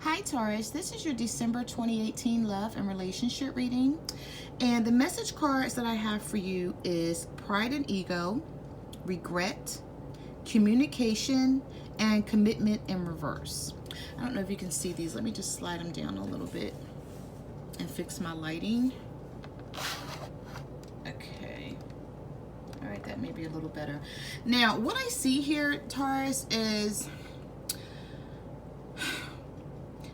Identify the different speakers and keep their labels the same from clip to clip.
Speaker 1: Hi Taurus, this is your December 2018 love and relationship reading. And the message cards that I have for you is pride and ego, regret, communication, and commitment in reverse. I don't know if you can see these. Let me just slide them down a little bit and fix my lighting. Okay. All right, that may be a little better. Now, what I see here, Taurus, is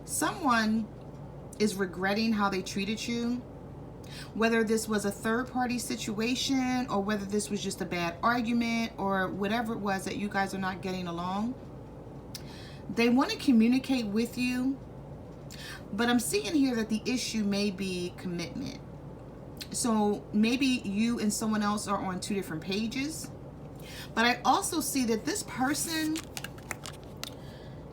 Speaker 1: someone is regretting how they treated you, whether this was a third-party situation or whether this was just a bad argument or whatever it was that you guys are not getting along. They want to communicate with you, but I'm seeing here that the issue may be commitment. So maybe you and someone else are on two different pages, but I also see that this person,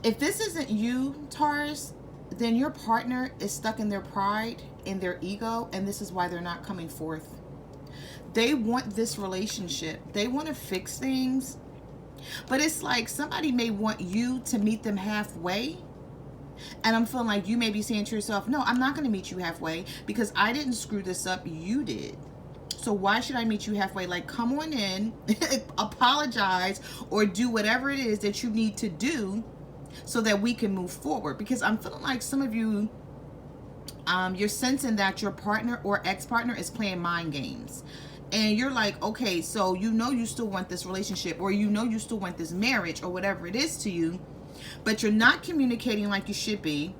Speaker 1: if this isn't you, Taurus, then your partner is stuck in their pride, in their ego, and this is why they're not coming forth. They want this relationship. They want to fix things, but it's like somebody may want you to meet them halfway, and I'm feeling like you may be saying to yourself, no, I'm not going to meet you halfway because I didn't screw this up, you did. So why should I meet you halfway? Like, come on in, apologize, or do whatever it is that you need to do so that we can move forward. Because I'm feeling like some of you, you're sensing that your partner or ex-partner is playing mind games. And you're like, okay, so you know you still want this relationship, or you know you still want this marriage, or whatever it is to you, but you're not communicating like you should be.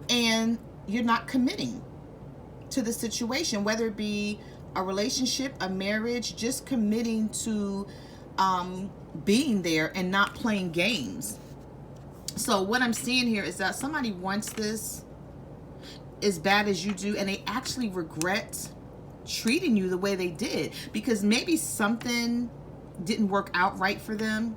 Speaker 1: And you're not committing to the situation, whether it be a relationship, a marriage, just committing to being there and not playing games. So what I'm seeing here is that somebody wants this as bad as you do, and they actually regret treating you the way they did because maybe something didn't work out right for them.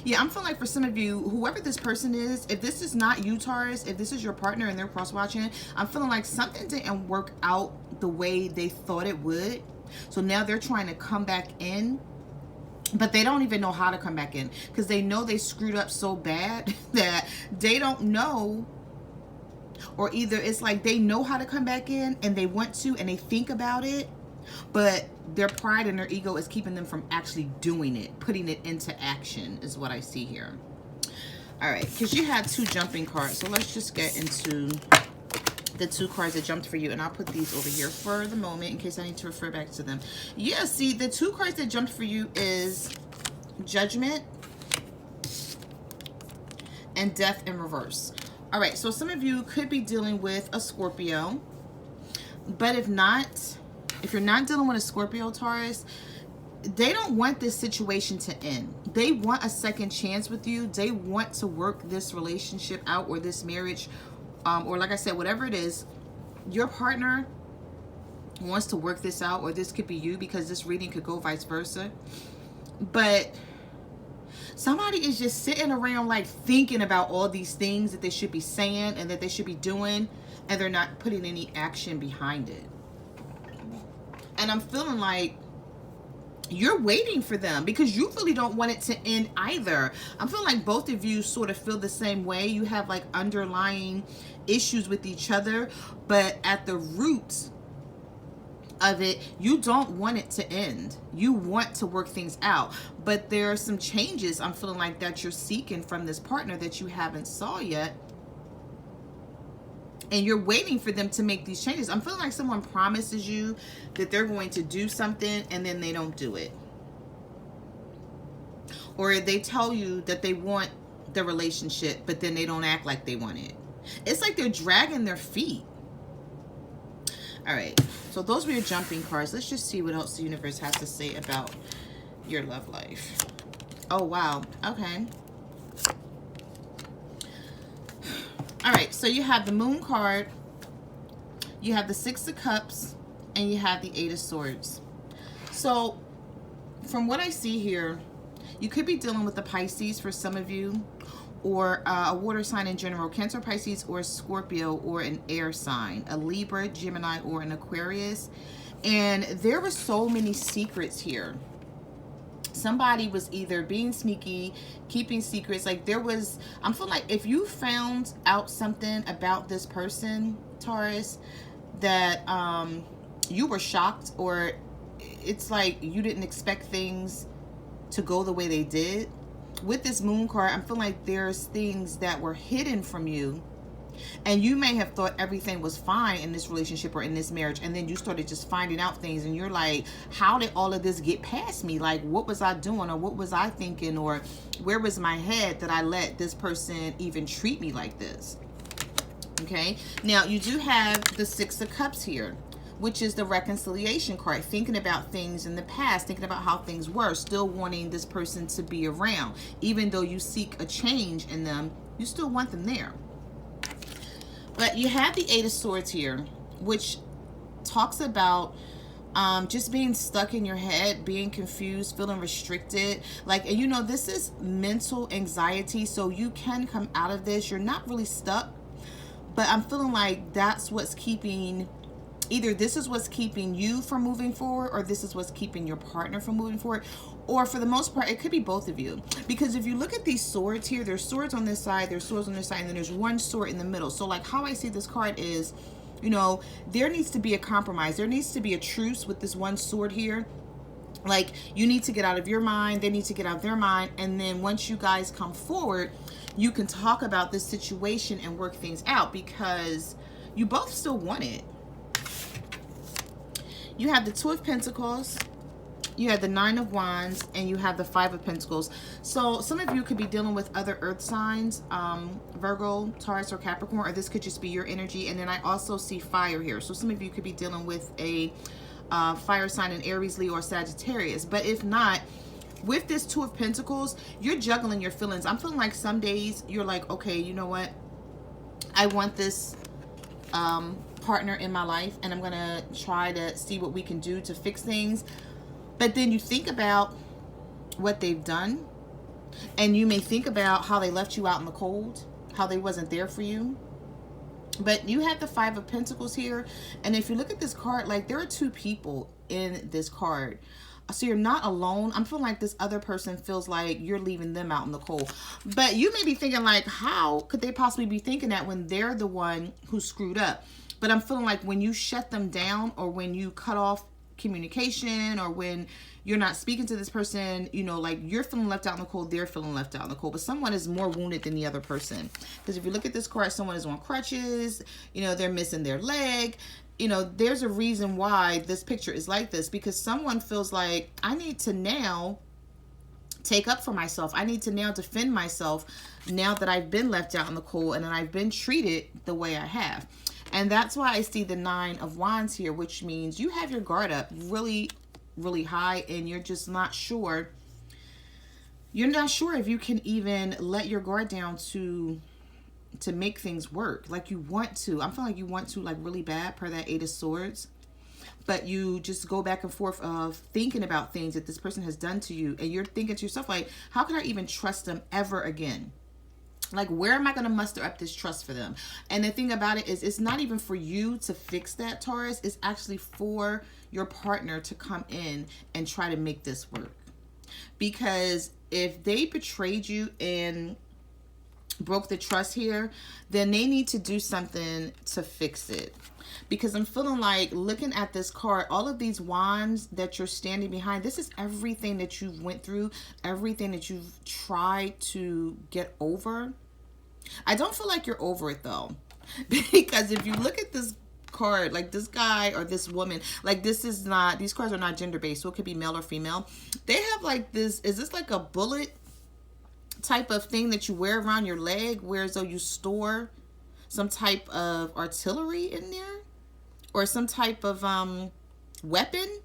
Speaker 1: Yeah, I'm feeling like for some of you, whoever this person is, if this is not you, Taurus, if this is your partner and they're cross-watching, I'm feeling like something didn't work out the way they thought it would. So now they're trying to come back in, but they don't even know how to come back in because they know they screwed up so bad that they don't know. Or either it's like they know how to come back in and they want to and they think about it, but their pride and their ego is keeping them from actually doing it, putting it into action is what I see here. All right, because you had two jumping cards. So let's just get into the two cards that jumped for you, and I'll put these over here for the moment in case I need to refer back to them. Yeah, see, the two cards that jumped for you is Judgment and Death in reverse. All right, so some of you could be dealing with a Scorpio, but if you're not dealing with a Scorpio, Taurus, they don't want this situation to end. They want a second chance with you. They want to work this relationship out, or this marriage, or like I said, whatever it is, your partner wants to work this out, or this could be you because this reading could go vice versa. But somebody is just sitting around like thinking about all these things that they should be saying and that they should be doing, and they're not putting any action behind it. And I'm feeling like you're waiting for them because you really don't want it to end either. I'm feeling like both of you sort of feel the same way. You have like underlying issues with each other, but at the roots of it, you don't want it to end. You want to work things out, but there are some changes I'm feeling like that you're seeking from this partner that you haven't saw yet, and you're waiting for them to make these changes. I'm feeling like someone promises you that they're going to do something and then they don't do it, or they tell you that they want the relationship but then they don't act like they want it. It's like they're dragging their feet. All right, so those were your jumping cards. Let's just see what else the universe has to say about your love life. Oh, wow. Okay. All right, so you have the Moon card, you have the Six of Cups, and you have the Eight of Swords. So from what I see here, you could be dealing with the Pisces for some of you, or a water sign in general, Cancer, Pisces, or Scorpio, or an air sign, a Libra, Gemini, or an Aquarius. And there were so many secrets here. somebody was either being sneaky, keeping secrets. Like there was, I'm feeling like if you found out something about this person, Taurus, that you were shocked, or it's like you didn't expect things to go the way they did. With this moon card, I'm feeling like there's things that were hidden from you, and you may have thought everything was fine in this relationship or in this marriage, and then you started just finding out things, and you're like, how did all of this get past me? Like, what was I doing, or what was I thinking, or where was my head that I let this person even treat me like this? Okay, now you do have the Six of Cups here, which is the reconciliation card, thinking about things in the past, thinking about how things were, still wanting this person to be around. Even though you seek a change in them, you still want them there. But you have the Eight of Swords here, which talks about just being stuck in your head, being confused, feeling restricted. Like, and you know, this is mental anxiety, so you can come out of this. You're not really stuck, but I'm feeling like that's what's keeping, either this is what's keeping you from moving forward, or this is what's keeping your partner from moving forward. Or for the most part, it could be both of you. Because if you look at these swords here, there's swords on this side, there's swords on this side, and then there's one sword in the middle. So like how I see this card is, you know, there needs to be a compromise. There needs to be a truce with this one sword here. Like, you need to get out of your mind, they need to get out of their mind, and then once you guys come forward, you can talk about this situation and work things out, because you both still want it. You have the Two of Pentacles, you have the Nine of Wands, and you have the Five of Pentacles. So some of you could be dealing with other earth signs, Virgo, Taurus, or Capricorn, or this could just be your energy. And then I also see fire here. So some of you could be dealing with a fire sign in Aries, Leo, or Sagittarius. But if not, with this Two of Pentacles, you're juggling your feelings. I'm feeling like some days you're like, okay, you know what? I want this partner in my life, and I'm gonna try to see what we can do to fix things. But then you think about what they've done, and you may think about how they left you out in the cold, how they wasn't there for you. But you have the Five of Pentacles here, and if you look at this card, like there are two people in this card. So you're not alone. I'm feeling like this other person feels like you're leaving them out in the cold. But you may be thinking like, how could they possibly be thinking that when they're the one who screwed up? But I'm feeling like when you shut them down, or when you cut off communication, or when you're not speaking to this person, you know, like you're feeling left out in the cold, they're feeling left out in the cold. But someone is more wounded than the other person. Because if you look at this card, someone is on crutches, you know, they're missing their leg. You know, there's a reason why this picture is like this, because someone feels like, I need to now take up for myself. I need to now defend myself now that I've been left out in the cold and I've been treated the way I have. And that's why I see the Nine of Wands here, which means you have your guard up really, really high, and you're just not sure. You're not sure if you can even let your guard down to make things work. Like you want to. I'm feeling like you want to, like really bad, per that Eight of Swords. But you just go back and forth of thinking about things that this person has done to you. And you're thinking to yourself, like, how can I even trust them ever again? Like, where am I going to muster up this trust for them? And the thing about it is, it's not even for you to fix that, Taurus. It's actually for your partner to come in and try to make this work. Because if they betrayed you and broke the trust here, then they need to do something to fix it. Because I'm feeling like, looking at this card, all of these wands that you're standing behind, this is everything that you've went through, everything that you've tried to get over. I don't feel like you're over it though. Because if you look at this card, like this guy or this woman, like this is not, these cards are not gender based, so it could be male or female. They have like this, is this like a bullet type of thing that you wear around your leg, where as though you store some type of artillery in there, or some type of weapon?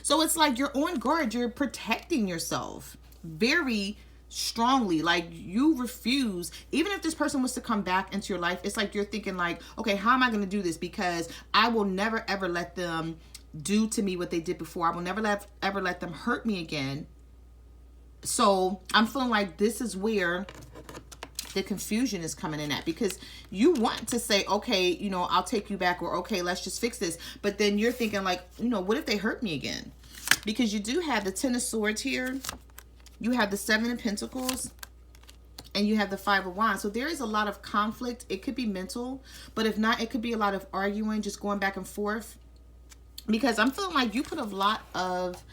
Speaker 1: So it's like you're on guard, you're protecting yourself very strongly. Like you refuse, even if this person was to come back into your life, it's like you're thinking like, okay, how am I going to do this? Because I will never ever let them do to me what they did before. I will never ever let them hurt me again. So I'm feeling like this is where the confusion is coming in at, because you want to say, okay, you know, I'll take you back, or okay, let's just fix this. But then you're thinking like, you know, what if they hurt me again? Because you do have the Ten of Swords here. You have the Seven of Pentacles. And you have the Five of Wands. So there is a lot of conflict. It could be mental. But if not, it could be a lot of arguing, just going back and forth. Because I'm feeling like you put a lot of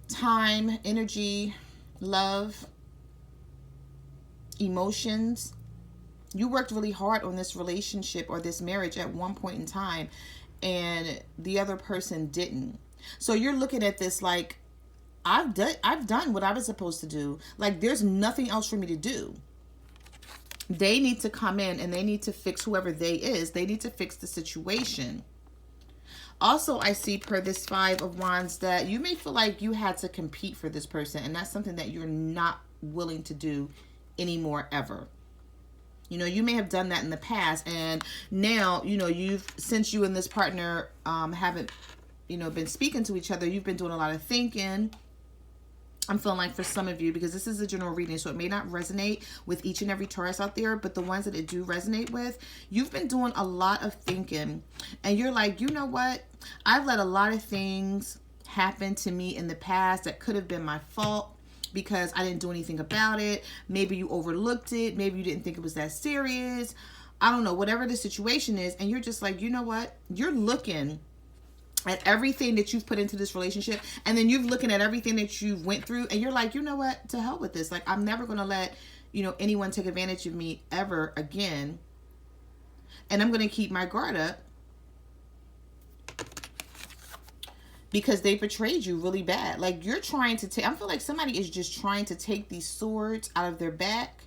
Speaker 1: time, energy, love, emotions. You worked really hard on this relationship or this marriage at one point in time. And the other person didn't. So you're looking at this like, I've done what I was supposed to do. Like, there's nothing else for me to do. They need to come in and they need to fix whoever they is. They need to fix the situation. Also, I see per this Five of Wands that you may feel like you had to compete for this person. And that's something that you're not willing to do anymore ever. You know, you may have done that in the past. And now, you know, since you and this partner haven't, you know, been speaking to each other, you've been doing a lot of thinking. I'm feeling like for some of you, because this is a general reading, so it may not resonate with each and every Taurus out there, but the ones that it do resonate with, you've been doing a lot of thinking. And you're like, you know what? I've let a lot of things happen to me in the past that could have been my fault because I didn't do anything about it. Maybe you overlooked it. Maybe you didn't think it was that serious. I don't know, whatever the situation is. And you're just like, you know what? You're looking at everything that you've put into this relationship, and then you're looking at everything that you've went through, and you're like, you know what, to hell with this. Like, I'm never going to let, you know, anyone take advantage of me ever again. And I'm going to keep my guard up because they betrayed you really bad. Like, you're trying to take, I feel like somebody is just trying to take these swords out of their back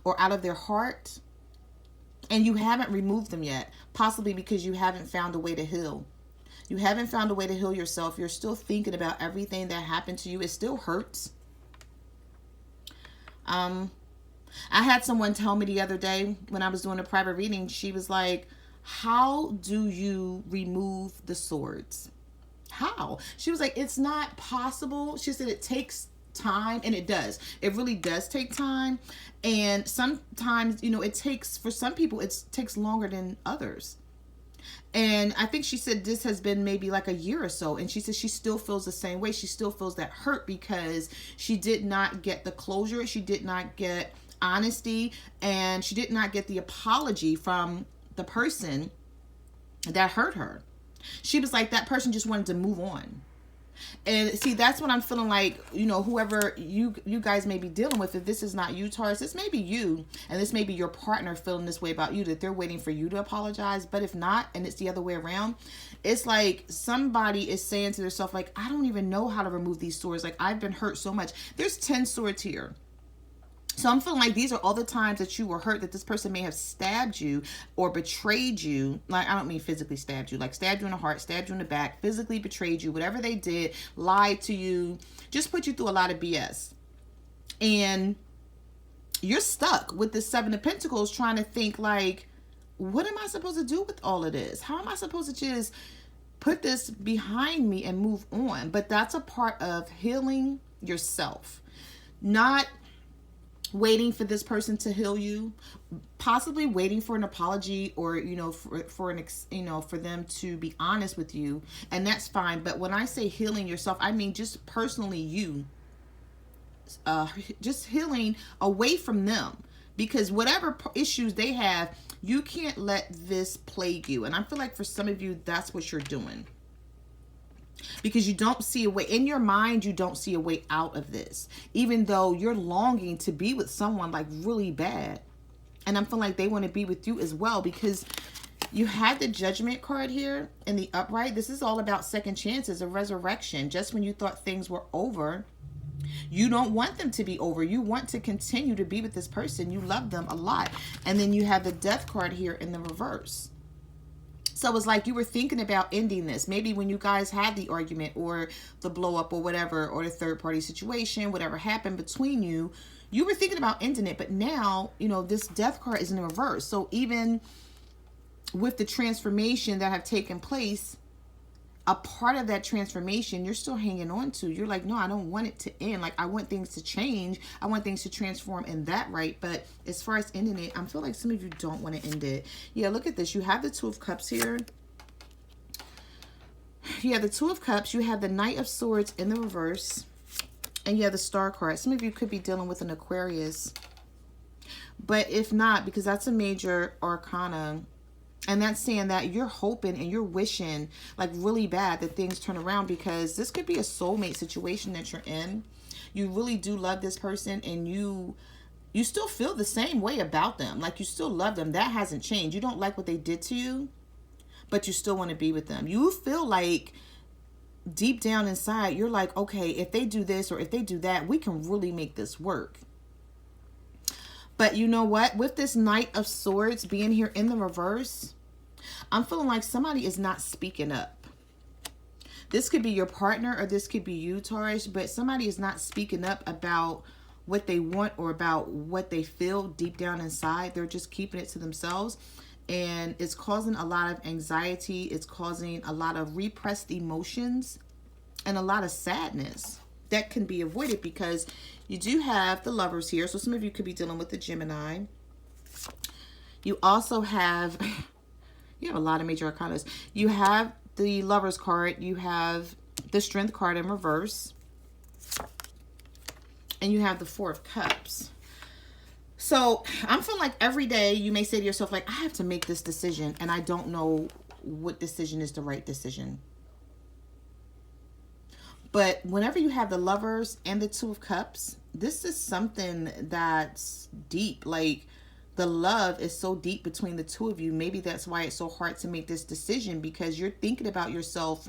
Speaker 1: or out of their heart. And you haven't removed them yet, possibly because you haven't found a way to heal. You haven't found a way to heal yourself. You're still thinking about everything that happened to you. It still hurts. I had someone tell me the other day when I was doing a private reading, she was like, how do you remove the swords? How? She was like, it's not possible. She said it takes time, and it does. It really does take time. And sometimes, you know, it takes, for some people, it takes longer than others. And I think she said this has been maybe like a year or so. And she says she still feels the same way. She still feels that hurt because she did not get the closure. She did not get honesty. And she did not get the apology from the person that hurt her. She was like, that person just wanted to move on. And see, that's what I'm feeling like, you know, whoever you guys may be dealing with, if this is not you, Taurus, this may be you, and this may be your partner feeling this way about you, that they're waiting for you to apologize. But if not, and it's the other way around, it's like somebody is saying to themselves, like, I don't even know how to remove these swords. Like, I've been hurt so much. There's 10 swords here. So I'm feeling like these are all the times that you were hurt, that this person may have stabbed you or betrayed you. Like, I don't mean physically stabbed you, like stabbed you in the heart, stabbed you in the back, physically betrayed you, whatever they did, lied to you, just put you through a lot of BS. And you're stuck with the Seven of Pentacles trying to think like, what am I supposed to do with all of this? How am I supposed to just put this behind me and move on? But that's a part of healing yourself. Not waiting for this person to heal you, possibly waiting for an apology, or, you know, for them to be honest with you, and that's fine. But when I say healing yourself, I mean just personally you, just healing away from them, because whatever issues they have, you can't let this plague you. And I feel like for some of you, that's what you're doing. Because you don't see a way in your mind, you don't see a way out of this, even though you're longing to be with someone like really bad. And I'm feeling like they want to be with you as well, because you had the Judgment card here in the upright. This is all about second chances, a resurrection. Just when you thought things were over, you don't want them to be over. You want to continue to be with this person. You love them a lot. And then you have the Death card here in the reverse. So it's like you were thinking about ending this. Maybe when you guys had the argument or the blow up or whatever, or the third party situation, whatever happened between you, you were thinking about ending it. But now, you know, this Death card is in reverse. So even with the transformation that have taken place, a part of that transformation you're still hanging on to. You're like, no, I don't want it to end. Like, I want things to change. I want things to transform in that, right? But as far as ending it, I feel like some of you don't want to end it. Yeah, look at this. You have the Two of Cups here. You have the Two of Cups. You have the Knight of Swords in the reverse. And you have the Star card. Some of you could be dealing with an Aquarius. But if not, because that's a major arcana, and that's saying that you're hoping and you're wishing like really bad that things turn around, because this could be a soulmate situation that you're in. You really do love this person, and you still feel the same way about them. Like you still love them. That hasn't changed. You don't like what they did to you, but you still want to be with them. You feel like deep down inside, you're like, okay, if they do this or if they do that, we can really make this work. But you know what? With this Knight of Swords being here in the reverse, I'm feeling like somebody is not speaking up. This could be your partner or this could be you, Taurus, but somebody is not speaking up about what they want or about what they feel deep down inside. They're just keeping it to themselves. And it's causing a lot of anxiety. It's causing a lot of repressed emotions and a lot of sadness that can be avoided, because you do have the Lovers here. So some of you could be dealing with the Gemini. You also have, you have a lot of major arcanas. You have the Lovers card. You have the Strength card in reverse. And you have the Four of Cups. So I'm feeling like every day you may say to yourself, like, I have to make this decision and I don't know what decision is the right decision. But whenever you have the Lovers and the Two of Cups, this is something that's deep. Like the love is so deep between the two of you. Maybe that's why it's so hard to make this decision, because you're thinking about yourself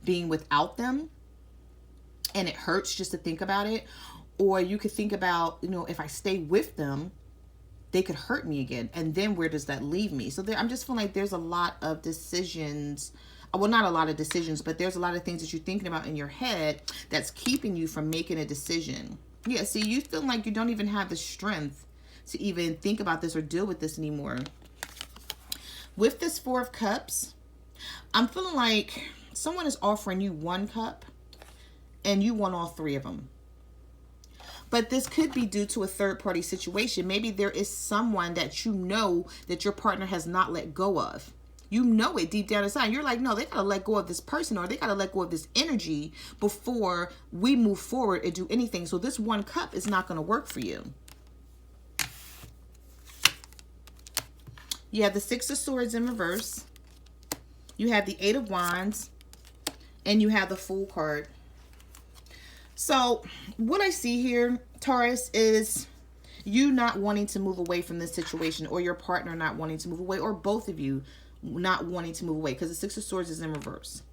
Speaker 1: being without them and it hurts just to think about it. Or you could think about, you know, if I stay with them, they could hurt me again. And then where does that leave me? So I'm just feeling like there's a lot of decisions. Well, not a lot of decisions, but there's a lot of things that you're thinking about in your head that's keeping you from making a decision. Yeah, see, you feel like you don't even have the strength to even think about this or deal with this anymore. With this Four of Cups, I'm feeling like someone is offering you one cup and you want all three of them. But this could be due to a third-party situation. Maybe there is someone that you know that your partner has not let go of. You know it deep down inside. You're like, no, they got to let go of this person, or they got to let go of this energy before we move forward and do anything. So this one cup is not going to work for you. You have the Six of Swords in reverse. You have the Eight of Wands. And you have the Fool card. So what I see here, Taurus, is you not wanting to move away from this situation, or your partner not wanting to move away, or both of you not wanting to move away, because the Six of Swords is in reverse.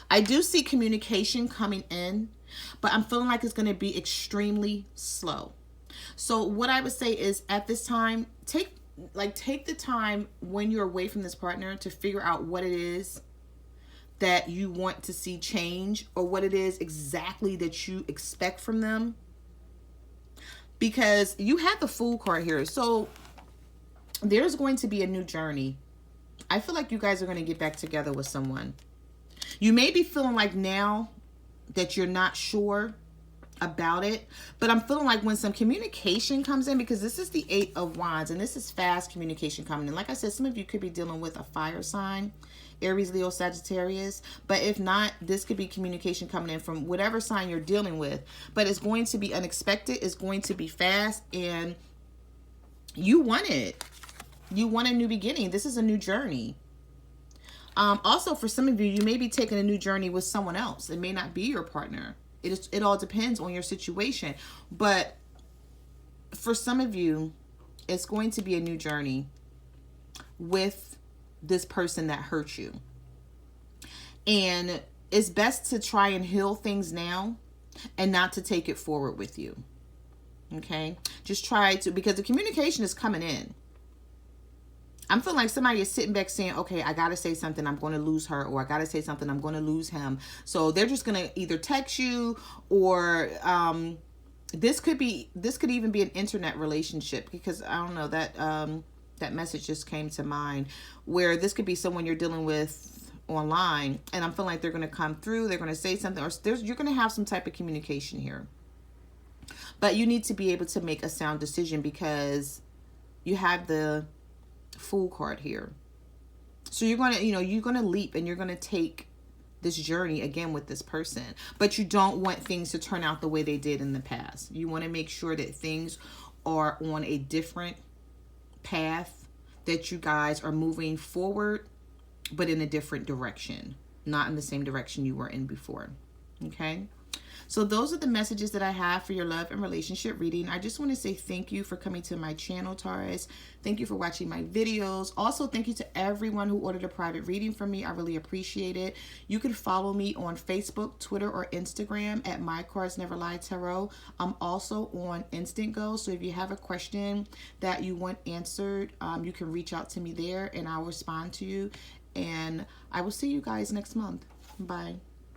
Speaker 1: I do see communication coming in, but I'm feeling like it's going to be extremely slow. So what I would say is, at this time, take the time when you're away from this partner to figure out what it is that you want to see change, or what it is exactly that you expect from them. Because you have the Fool card here. So there's going to be a new journey. I feel like you guys are going to get back together with someone. You may be feeling like now that you're not sure about it, but I'm feeling like when some communication comes in, because this is the Eight of Wands and this is fast communication coming in. Like I said, some of you could be dealing with a fire sign, Aries, Leo, Sagittarius. But if not, this could be communication coming in from whatever sign you're dealing with. But it's going to be unexpected. It's going to be fast. And you want it. You want a new beginning. This is a new journey. Also, for some of you, you may be taking a new journey with someone else. It may not be your partner. It all depends on your situation. But for some of you, it's going to be a new journey with this person that hurt you. And it's best to try and heal things now and not to take it forward with you. Okay? Just try to, because the communication is coming in. I'm feeling like somebody is sitting back saying, okay, I got to say something, I'm going to lose her, or I got to say something, I'm going to lose him. So they're just going to either text you, or this could even be an internet relationship, because I don't know, that message just came to mind, where this could be someone you're dealing with online, and I'm feeling like they're going to come through, they're going to say something, or you're going to have some type of communication here. But you need to be able to make a sound decision, because you have the Fool card here. So you're going to, you're going to leap and you're going to take this journey again with this person. But you don't want things to turn out the way they did in the past. You want to make sure that things are on a different path, that you guys are moving forward, but in a different direction, not in the same direction you were in before. Okay? So those are the messages that I have for your love and relationship reading. I just want to say thank you for coming to my channel, Taurus. Thank you for watching my videos. Also, thank you to everyone who ordered a private reading from me. I really appreciate it. You can follow me on Facebook, Twitter, or Instagram at My Cards Never Lie Tarot. I'm also on Instant Go, so if you have a question that you want answered, you can reach out to me there and I'll respond to you. And I will see you guys next month. Bye.